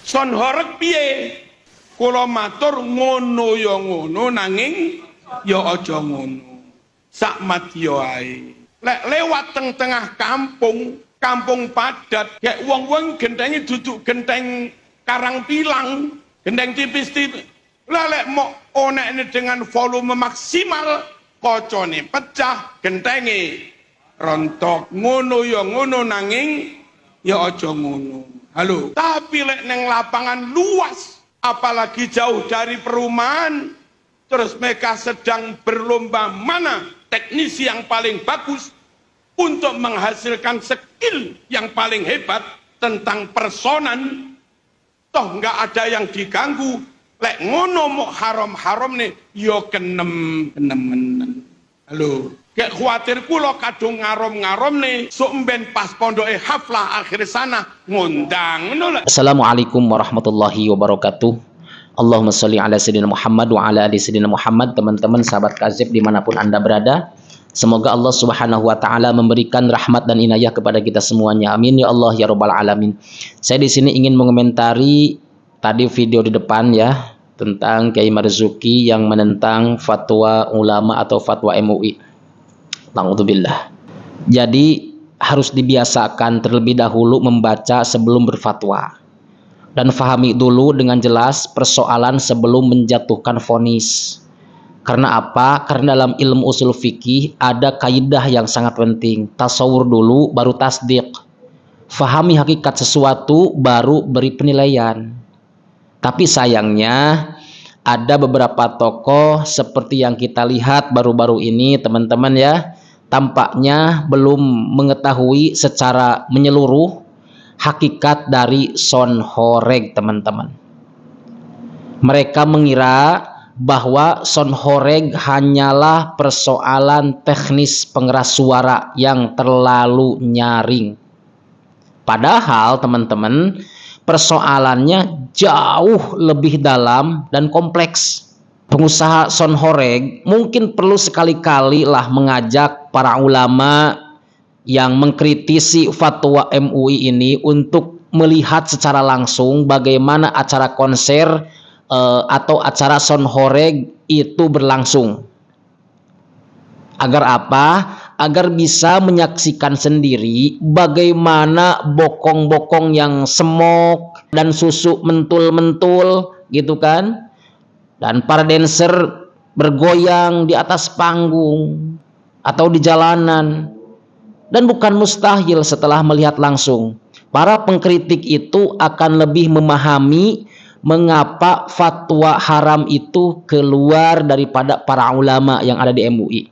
Son horeg piye? Kula matur ngono ya ngono nanging ya aja ngono. Sak madya ae. Lek lewat tengah kampung, kampung padat, kayak wong-wong gentenge duduk genteng karang pilang, genteng tipis-tipis. Lah lek mau onekne dengan volume maksimal, kocone pecah, gentenge rontok. Ngono ya ngono nanging ya aja ngono. Halo, tapi lek neng lapangan luas, apalagi jauh dari perumahan, terus mereka sedang berlomba mana teknisi yang paling bagus untuk menghasilkan skill yang paling hebat tentang personan, toh nggak ada yang diganggu. Lek ngono mau haram-haram nih, yo kenem-kenemen. Halo. Kayak khawatir kula kadung ngarom-ngarom nih, sumben pas pondoke haflah akhir sana ngundang. Assalamualaikum warahmatullahi wabarakatuh. Allahumma sholli ala sayyidina Muhammad wa ala ali sayyidina Muhammad. Teman-teman sahabat Kazib dimanapun Anda berada, semoga Allah Subhanahu wa taala memberikan rahmat dan inayah kepada kita semuanya. Amin ya Allah ya rabbal alamin. Saya di sini ingin mengomentari tadi video di depan ya, tentang Kiai Marzuki yang menentang fatwa ulama atau fatwa MUI. Alhamdulillah. Jadi harus dibiasakan terlebih dahulu membaca sebelum berfatwa, dan fahami dulu dengan jelas persoalan sebelum menjatuhkan vonis. Karena apa? Karena dalam ilmu usul fikih ada kaidah yang sangat penting. Tasawur dulu baru tasdik. Fahami hakikat sesuatu baru beri penilaian. Tapi sayangnya ada beberapa tokoh seperti yang kita lihat baru-baru ini, teman-teman ya, tampaknya belum mengetahui secara menyeluruh hakikat dari son horeg, teman-teman. Mereka mengira bahwa son horeg hanyalah persoalan teknis pengeras suara yang terlalu nyaring. Padahal teman-teman, persoalannya jauh lebih dalam dan kompleks. Pengusaha son horeg mungkin perlu sekali-kali lah mengajak para ulama yang mengkritisi fatwa MUI ini untuk melihat secara langsung bagaimana acara konser atau acara son horeg itu berlangsung. Agar apa? Agar bisa menyaksikan sendiri bagaimana bokong-bokong yang semok dan susu mentul-mentul gitu kan, dan para dancer bergoyang di atas panggung atau di jalanan. Dan bukan mustahil setelah melihat langsung, para pengkritik itu akan lebih memahami mengapa fatwa haram itu keluar daripada para ulama yang ada di MUI.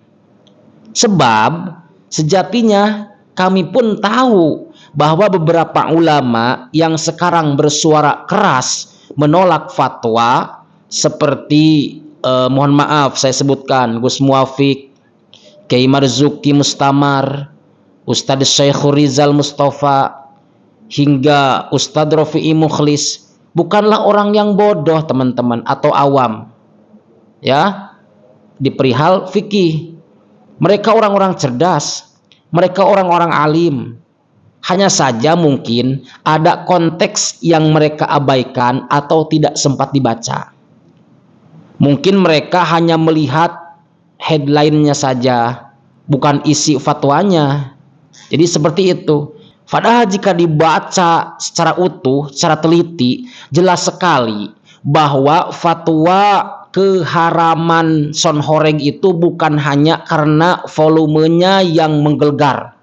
Sebab sejatinya kami pun tahu bahwa beberapa ulama yang sekarang bersuara keras menolak fatwa, seperti mohon maaf saya sebutkan Gus Muafiq, Kiai Marzuki Mustamar, Ustadz Syekhul Rizal Mustafa, hingga Ustadz Rafi'i Mukhlis, bukanlah orang yang bodoh teman-teman atau awam ya di perihal fikih. Mereka orang-orang cerdas, mereka orang-orang alim. Hanya saja mungkin ada konteks yang mereka abaikan atau tidak sempat dibaca. Mungkin mereka hanya melihat headline-nya saja, bukan isi fatwanya. Jadi seperti itu. Padahal jika dibaca secara utuh, secara teliti, jelas sekali bahwa fatwa keharaman son horeg itu bukan hanya karena volumenya yang menggelegar,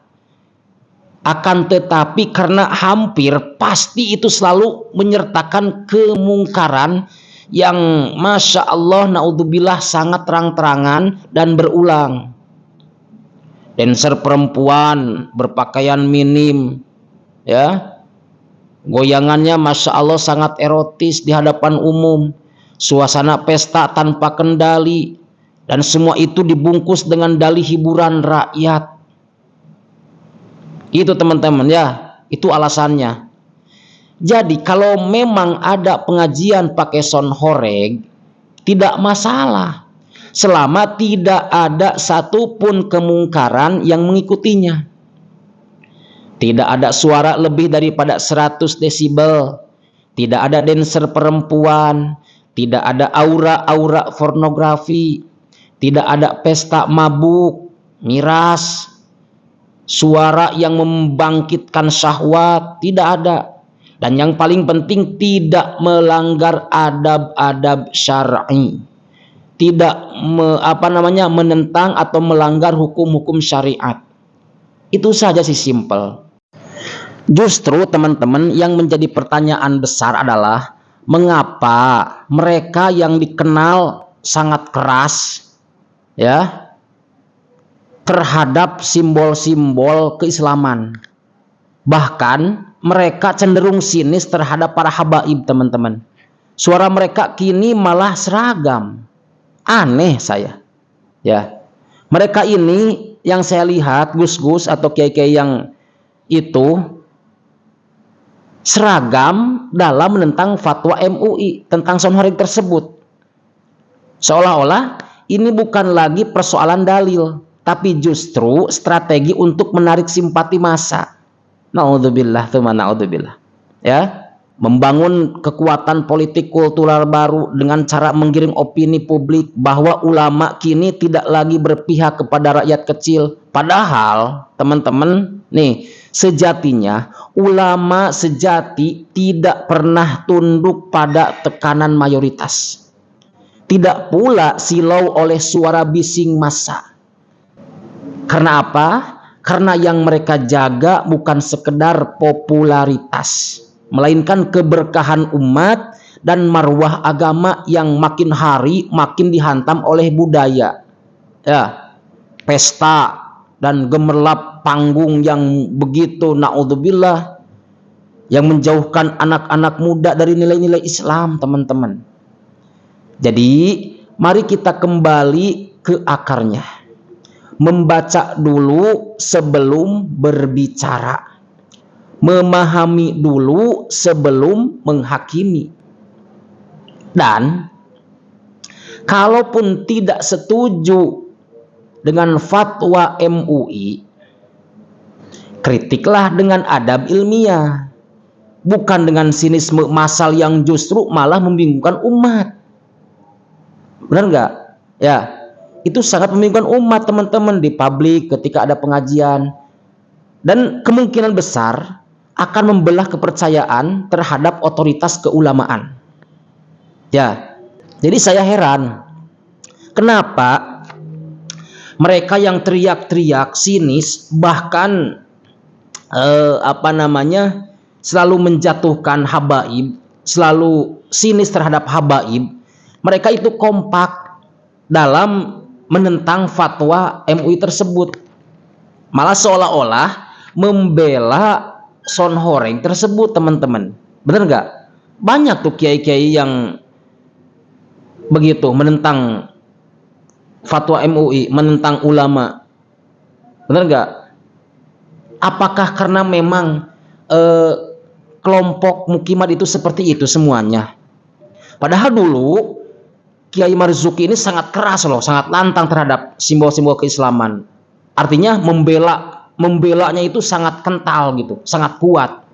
akan tetapi karena hampir pasti itu selalu menyertakan kemungkaran yang masya Allah naudzubillah sangat terang-terangan dan berulang. Dancer perempuan berpakaian minim ya, goyangannya masya Allah sangat erotis di hadapan umum, suasana pesta tanpa kendali, dan semua itu dibungkus dengan dalih hiburan rakyat. Itu teman-teman ya, itu alasannya. Jadi kalau memang ada pengajian pakai son horeg, tidak masalah selama tidak ada satupun kemungkaran yang mengikutinya. Tidak ada suara lebih daripada 100 desibel, tidak ada dancer perempuan, tidak ada aura-aura pornografi, tidak ada pesta mabuk, miras, suara yang membangkitkan syahwat, tidak ada. Dan yang paling penting tidak melanggar adab-adab syar'i. Tidak menentang atau melanggar hukum-hukum syariat. Itu saja sih, simple. Justru teman-teman yang menjadi pertanyaan besar adalah mengapa mereka yang dikenal sangat keras ya terhadap simbol-simbol keislaman. Bahkan mereka cenderung sinis terhadap para habaib, teman-teman. Suara mereka kini malah seragam. Aneh saya. Ya. Mereka ini yang saya lihat gus-gus atau kiai-kiai yang itu seragam dalam menentang fatwa MUI tentang sound tersebut. Seolah-olah ini bukan lagi persoalan dalil, tapi justru strategi untuk menarik simpati massa. Naudzubillah, tsumma naudzubillah. Ya, membangun kekuatan politik kultural baru dengan cara menggiring opini publik bahwa ulama kini tidak lagi berpihak kepada rakyat kecil. Padahal, teman-teman, nih, sejatinya ulama sejati tidak pernah tunduk pada tekanan mayoritas. Tidak pula silau oleh suara bising massa. Karena apa? Karena yang mereka jaga bukan sekedar popularitas, melainkan keberkahan umat dan marwah agama yang makin hari makin dihantam oleh budaya. Ya, pesta dan gemerlap panggung yang begitu naudzubillah, yang menjauhkan anak-anak muda dari nilai-nilai Islam, teman-teman. Jadi, mari kita kembali ke akarnya. Membaca dulu sebelum berbicara. Memahami dulu sebelum menghakimi. Dan kalaupun tidak setuju dengan fatwa MUI, kritiklah dengan adab ilmiah, bukan dengan sinisme massal yang justru malah membingungkan umat. Benar nggak? Ya, itu sangat membingungkan umat, teman-teman, di publik ketika ada pengajian, dan kemungkinan besar akan membelah kepercayaan terhadap otoritas keulamaan. Ya, jadi saya heran kenapa mereka yang teriak-teriak sinis, bahkan selalu menjatuhkan habaib, selalu sinis terhadap habaib, mereka itu kompak dalam menentang fatwa MUI tersebut. Malah seolah-olah membela sound horeng tersebut, teman-teman. Benar nggak? Banyak tuh kiai-kiai yang begitu menentang fatwa MUI, menentang ulama. Benar nggak? Apakah karena memang kelompok Mukimat itu seperti itu semuanya? Padahal dulu Kiai Marzuki ini sangat keras loh, sangat lantang terhadap simbol-simbol keislaman. Artinya membelanya itu sangat kental gitu, sangat kuat.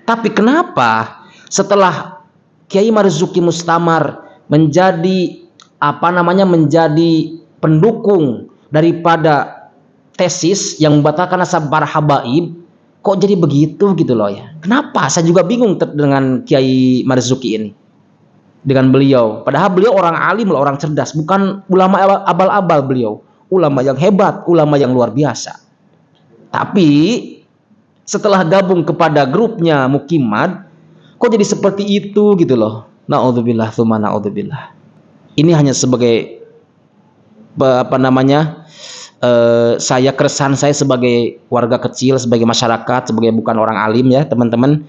Tapi kenapa setelah Kiai Marzuki Mustamar menjadi menjadi pendukung daripada tesis yang membatalkan nasab para habaib, kok jadi begitu gitu loh ya? Kenapa? Saya juga bingung dengan Kiai Marzuki ini. Dengan beliau, padahal beliau orang alim loh, orang cerdas, bukan ulama abal-abal beliau, ulama yang hebat, ulama yang luar biasa. Tapi setelah gabung kepada grupnya Mukimat, kok jadi seperti itu gitu loh. Naudzubillah, tsumma naudzubillah. Ini hanya sebagai saya keresahan saya sebagai warga kecil, sebagai masyarakat, sebagai bukan orang alim ya teman-teman.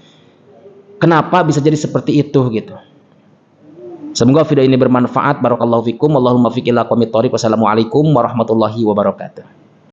Kenapa bisa jadi seperti itu gitu? Semoga video ini bermanfaat. Barakallahu fikum. Allahumma fiqh ila aqwamit thoriq. Wassalamualaikum warahmatullahi wabarakatuh.